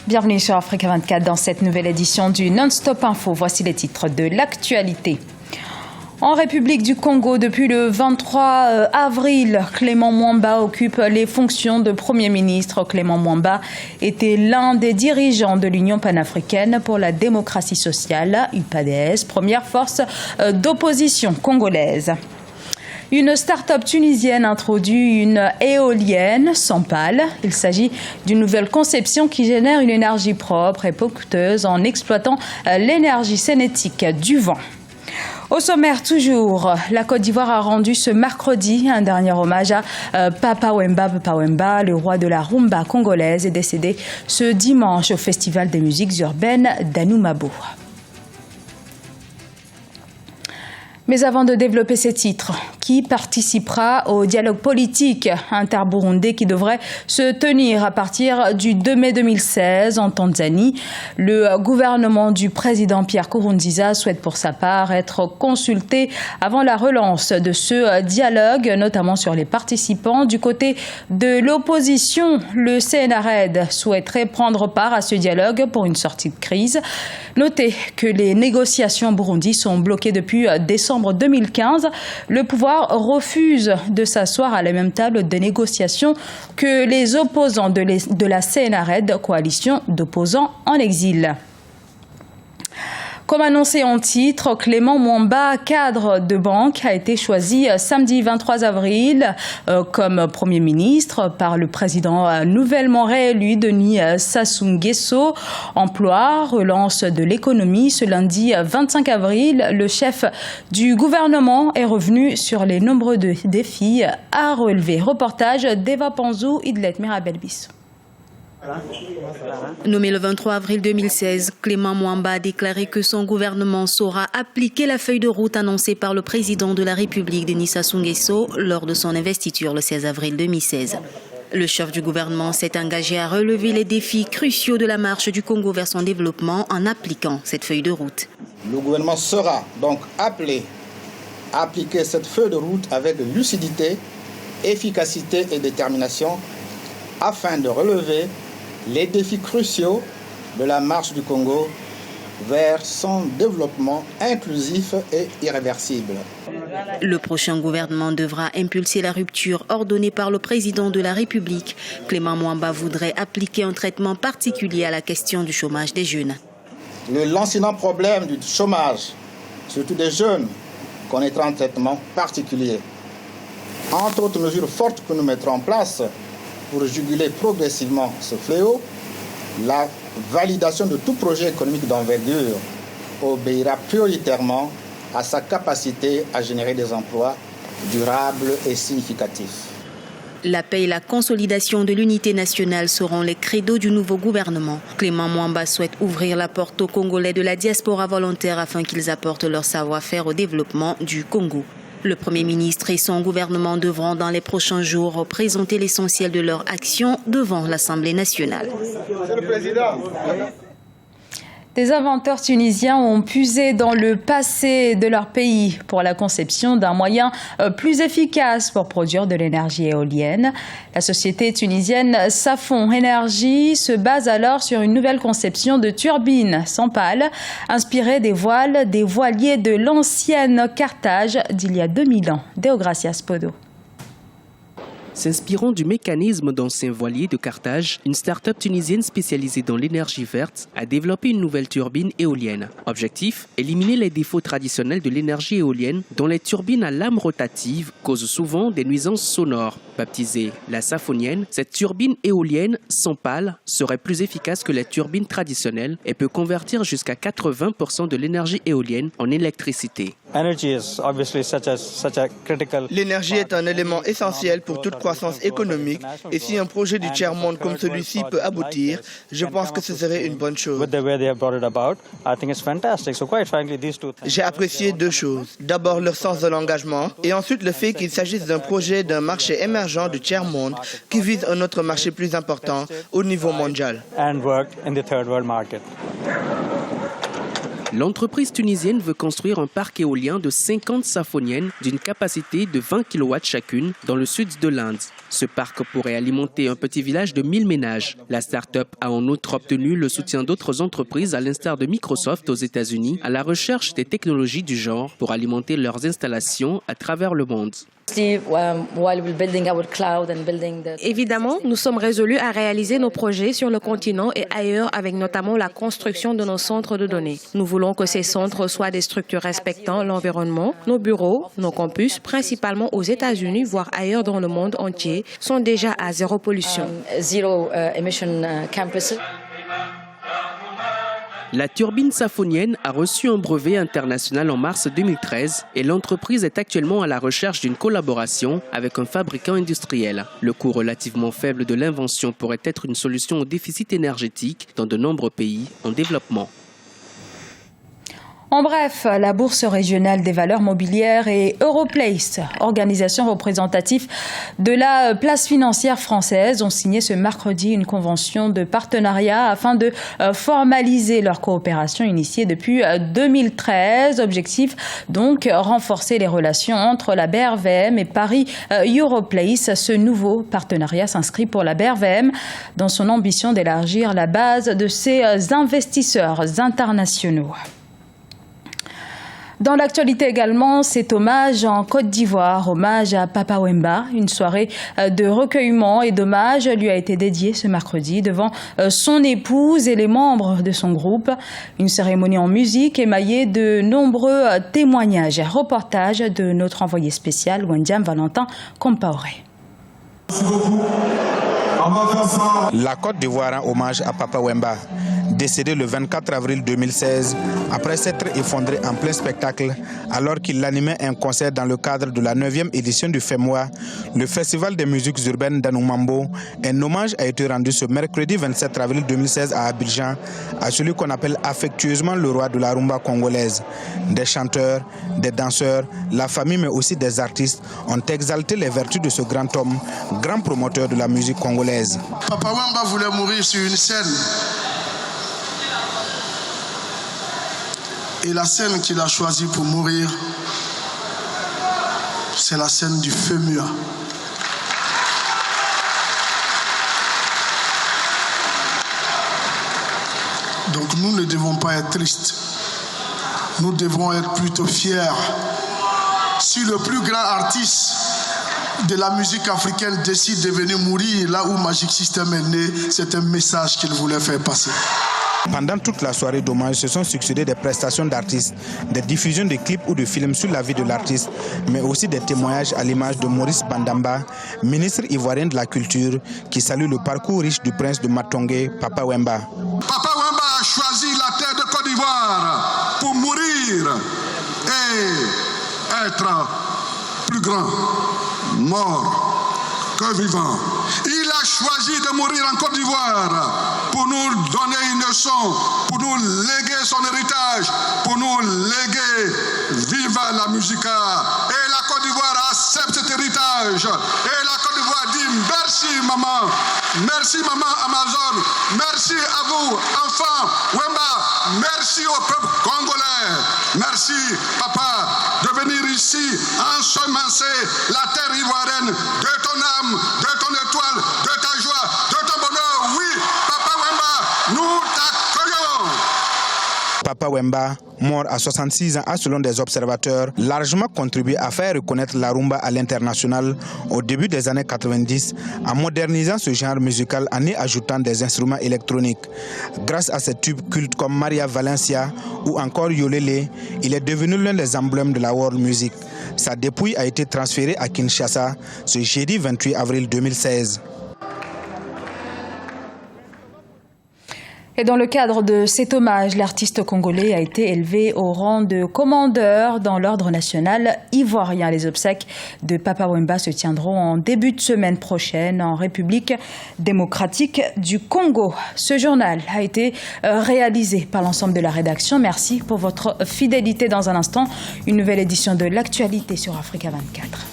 Bienvenue sur Africa 24 dans cette nouvelle édition du Non-Stop Info. Voici les titres de l'actualité. En République du Congo, depuis le 23 avril, Clément Mwamba occupe les fonctions de Premier ministre. Clément Mwamba était l'un des dirigeants de l'Union panafricaine pour la démocratie sociale, UPADS, première force d'opposition congolaise. Une start-up tunisienne introduit une éolienne sans pales. Il s'agit d'une nouvelle conception qui génère une énergie propre et peu coûteuse en exploitant l'énergie cinétique du vent. Au sommaire toujours, la Côte d'Ivoire a rendu ce mercredi un dernier hommage à Papa Wemba. Papa Wemba, le roi de la rumba congolaise, est décédé ce dimanche au Festival des musiques urbaines d'Anoumabo. Mais avant de développer ces titres, qui participera au dialogue politique inter-burundais qui devrait se tenir à partir du 2 mai 2016 en Tanzanie? Le gouvernement du président Pierre Nkurunziza souhaite pour sa part être consulté avant la relance de ce dialogue, notamment sur les participants. Du côté de l'opposition, le CNRD souhaiterait prendre part à ce dialogue pour une sortie de crise. Notez que les négociations au Burundi sont bloquées depuis décembre 2015. Le pouvoir refuse de s'asseoir à la même table de négociation que les opposants de la CNRD, coalition d'opposants en exil. Comme annoncé en titre, Clément Mwamba, cadre de banque, a été choisi samedi 23 avril comme Premier ministre par le président nouvellement réélu Denis Sassou Nguesso. Emploi, relance de l'économie. Ce lundi 25 avril, le chef du gouvernement est revenu sur les nombreux défis à relever. Reportage d'Eva Panzou, Idlet Mirabel-Bissou. Nommé le 23 avril 2016, Clément Mwamba a déclaré que son gouvernement saura appliquer la feuille de route annoncée par le président de la République, Denis Sassou Nguesso, lors de son investiture le 16 avril 2016. Le chef du gouvernement s'est engagé à relever les défis cruciaux de la marche du Congo vers son développement en appliquant cette feuille de route. Le gouvernement sera donc appelé à appliquer cette feuille de route avec lucidité, efficacité et détermination afin de relever les défis cruciaux de la marche du Congo vers son développement inclusif et irréversible. Le prochain gouvernement devra impulser la rupture ordonnée par le président de la République. Clément Mwamba voudrait appliquer un traitement particulier à la question du chômage des jeunes. Le lancinant problème du chômage, surtout des jeunes, connaîtra un traitement particulier. Entre autres mesures fortes que nous mettrons en place pour juguler progressivement ce fléau, la validation de tout projet économique d'envergure obéira prioritairement à sa capacité à générer des emplois durables et significatifs. La paix et la consolidation de l'unité nationale seront les credos du nouveau gouvernement. Clément Mwamba souhaite ouvrir la porte aux Congolais de la diaspora volontaire afin qu'ils apportent leur savoir-faire au développement du Congo. Le Premier ministre et son gouvernement devront dans les prochains jours présenter l'essentiel de leur action devant l'Assemblée nationale. Des inventeurs tunisiens ont puisé dans le passé de leur pays pour la conception d'un moyen plus efficace pour produire de l'énergie éolienne. La société tunisienne Safon Énergie se base alors sur une nouvelle conception de turbine sans pales, inspirée des voiliers de l'ancienne Carthage d'il y a 2000 ans. Deogracias Podo. S'inspirant du mécanisme d'anciens voiliers de Carthage, une start-up tunisienne spécialisée dans l'énergie verte a développé une nouvelle turbine éolienne. Objectif, éliminer les défauts traditionnels de l'énergie éolienne dont les turbines à lame rotative causent souvent des nuisances sonores. Baptisée la Safonienne, cette turbine éolienne sans pales serait plus efficace que les turbines traditionnelles et peut convertir jusqu'à 80% de l'énergie éolienne en électricité. L'énergie est un élément essentiel pour toute croissance économique et si un projet du tiers-monde comme celui-ci peut aboutir, je pense que ce serait une bonne chose. J'ai apprécié deux choses. D'abord leur sens de l'engagement et ensuite le fait qu'il s'agisse d'un projet d'un marché émergent du tiers-monde qui vise un autre marché plus important au niveau mondial. L'entreprise tunisienne veut construire un parc éolien de 50 safoniennes d'une capacité de 20 kW chacune dans le sud de l'Inde. Ce parc pourrait alimenter un petit village de 1000 ménages. La start-up a en outre obtenu le soutien d'autres entreprises à l'instar de Microsoft aux États-Unis à la recherche des technologies du genre pour alimenter leurs installations à travers le monde. Évidemment, nous sommes résolus à réaliser nos projets sur le continent et ailleurs avec notamment la construction de nos centres de données. Nous voulons que ces centres soient des structures respectant l'environnement. Nos bureaux, nos campus, principalement aux États-Unis, voire ailleurs dans le monde entier, sont déjà à zéro pollution. La turbine safonienne a reçu un brevet international en mars 2013 et l'entreprise est actuellement à la recherche d'une collaboration avec un fabricant industriel. Le coût relativement faible de l'invention pourrait être une solution au déficit énergétique dans de nombreux pays en développement. En bref, la Bourse régionale des valeurs mobilières et Europlace, organisation représentative de la place financière française, ont signé ce mercredi une convention de partenariat afin de formaliser leur coopération initiée depuis 2013. Objectif donc renforcer les relations entre la BRVM et Paris Europlace. Ce nouveau partenariat s'inscrit pour la BRVM dans son ambition d'élargir la base de ses investisseurs internationaux. Dans l'actualité également, cet hommage en Côte d'Ivoire, hommage à Papa Wemba. Une soirée de recueillement et d'hommage lui a été dédiée ce mercredi devant son épouse et les membres de son groupe. Une cérémonie en musique émaillée de nombreux témoignages. Reportage de notre envoyé spécial, Wendiam Valentin Compaoré. Merci beaucoup. La Côte d'Ivoire rend hommage à Papa Wemba, décédé le 24 avril 2016 après s'être effondré en plein spectacle alors qu'il animait un concert dans le cadre de la 9e édition du FEMOA, le Festival des musiques urbaines d'Anoumambo. Un hommage a été rendu ce mercredi 27 avril 2016 à Abidjan à celui qu'on appelle affectueusement le roi de la rumba congolaise. Des chanteurs, des danseurs, la famille mais aussi des artistes ont exalté les vertus de ce grand homme, grand promoteur de la musique congolaise. Papa Wemba voulait mourir sur une scène. Et la scène qu'il a choisie pour mourir, c'est la scène du FEMUA. Donc nous ne devons pas être tristes. Nous devons être plutôt fiers. Si le plus grand artiste de la musique africaine décide de venir mourir là où Magic System est né, c'est un message qu'il voulait faire passer. Pendant toute la soirée d'hommage, se sont succédés des prestations d'artistes, des diffusions de clips ou de films sur la vie de l'artiste, mais aussi des témoignages à l'image de Maurice Bandamba, ministre ivoirien de la Culture, qui salue le parcours riche du prince de Matongé, Papa Wemba. Papa Wemba a choisi la terre de Côte d'Ivoire pour mourir et être plus grand, mort que vivant. Il a choisi de mourir en Côte d'Ivoire pour nous donner une leçon, pour nous léguer son héritage, pour nous léguer viva la musica. Et la Côte d'Ivoire accepte cet héritage. Et la Côte d'Ivoire dit merci maman, merci maman Amazon, merci à vous enfants Wemba, merci au peuple congolais, merci papa de venir ici ensemencer la terre ivoirienne de ton âme, de ton étoile, de ta joie, de ton bonheur. Oui, Papa Wemba, nous t'accueillons. Papa Wemba, mort à 66 ans, a, selon des observateurs, largement contribué à faire reconnaître la rumba à l'international au début des années 90, en modernisant ce genre musical en y ajoutant des instruments électroniques. Grâce à ces tubes cultes comme Maria Valencia ou encore Yolele, il est devenu l'un des emblèmes de la world music. Sa dépouille a été transférée à Kinshasa ce jeudi 28 avril 2016. Et dans le cadre de cet hommage, l'artiste congolais a été élevé au rang de commandeur dans l'ordre national ivoirien. Les obsèques de Papa Wemba se tiendront en début de semaine prochaine en République démocratique du Congo. Ce journal a été réalisé par l'ensemble de la rédaction. Merci pour votre fidélité. Dans un instant, une nouvelle édition de l'actualité sur Africa 24.